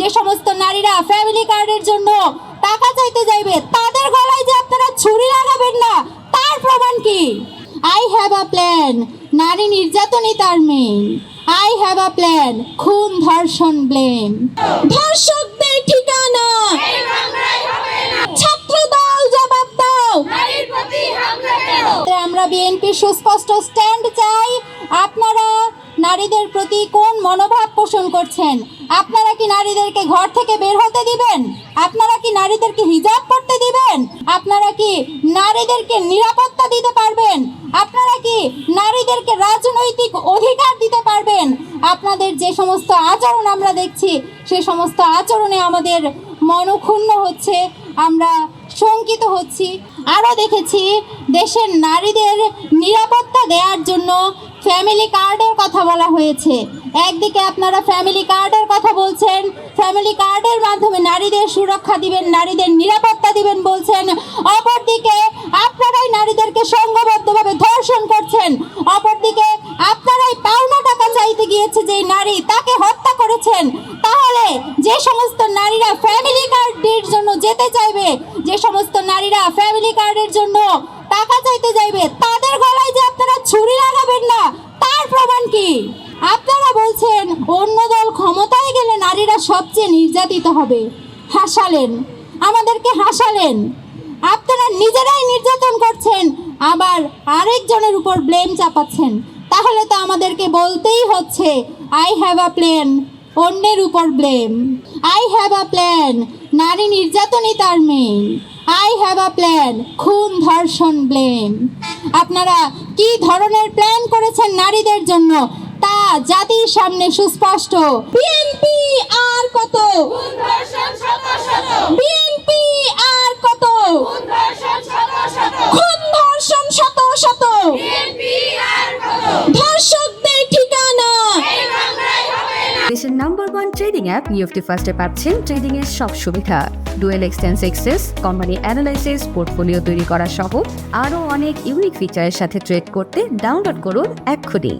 যে সমস্ত নারীরা ফ্যামিলি কার্ডের জন্য টাকা চাইতে যাইবে তাদের গলায় যে আপনারা ছুরি লাগাবেন না তার প্রমাণ কি? আই হ্যাভ আ প্ল্যান, নারী নির্যাতনই তার main. I have a plan, খুন ধর্ষণ ব্লেম। ধর্ষকদের ঠিকানা ছাত্রদল জবাব দাও। আমরা বিএনপির সুস্পষ্ট স্ট্যান্ড চাই। আপনারা নারীদের প্রতি কোন মনোভাব পোষণ করছেন? আপনারা কি নারীদেরকে ঘর থেকে বের হতে দিবেন? আপনারা কি নারীদেরকে হিজাব পরতে দিবেন? আপনারা কি নারীদেরকে নিরাপত্তা দিতে পারবেন? আপনারা কি নারীদেরকে রাজনৈতিক অধিকার দিতে পারবেন? আপনাদের যে সমস্ত আচরণ আমরা দেখছি সে সমস্ত আচরণে আমাদের মনক্ষুণ্ণ হচ্ছে, আমরা শঙ্কিত হচ্ছি। আরও দেখেছি দেশের নারীদের নিরাপত্তা দেওয়ার জন্য ফ্যামিলি কার্ডের কথা বলা হয়েছে। একদিকে আপনারা ফ্যামিলি কার্ডের কথা বলছেন, ফ্যামিলি কার্ডের মাধ্যমে নারীদের সুরক্ষা দিবেন, নারীদের নিরাপত্তা দিবেন বলছেন, অপরদিকে আপনারাই নারীদেরকে সংঘবদ্ধভাবে ধর্ষণ করছেন। অপরদিকে আপনারাই পাওনা টাকা চাইতে গিয়েছে যে নারী তাকে হত্যা করেছেন। তাহলে যে সমস্ত নারীরা ফ্যামিলি কার্ডের জন্য যেতে চাইবে, যে সমস্ত নারীরা ফ্যামিলি কার্ডের জন্য টাকা চাইতে যাইবে তাদের গলায় যে আপনারা ছুরি লাগাবেন না তার প্রমাণ কি? আপনারা বলছেন অন্য দল ক্ষমতায় গেলে নারীরা সবচেয়ে নির্যাতিত হবে। হাসালেন, আমাদেরকে হাসালেন। আপনারা নিজেরাই নির্যাতন করছেন, আবার আরেকজনের উপর ব্লেম চাপাচ্ছেন। তাহলে তো আমাদেরকে বলতেই হচ্ছে আই হ্যাভ আ প্ল্যান, অন্যের উপর blame. I have a plan, নারী নির্যাতনই তার main. I have a plan, খুন ধর্ষণ ব্লেম। আপনারা কি ধরনের প্ল্যান করেছেন নারীদের জন্য তা জাতির সামনে সুস্পষ্ট। বিএনপি আর কত? বিএনপি আর কত? খুন ধর্ষণ শত শত। ধর্ষকদের ঠিকানা। দেশের নাম্বার 1 ট্রেডিং অ্যাপ নিফটি ফার্স্টে পাচ্ছেন ট্রেডিং এর সব সুবিধা, dual এক্সটেন্স access, company analysis, portfolio তৈরি করা সহ আরও অনেক ইউনিক ফিচারের সাথে ট্রেড করতে ডাউনলোড করুন এক্ষুনি।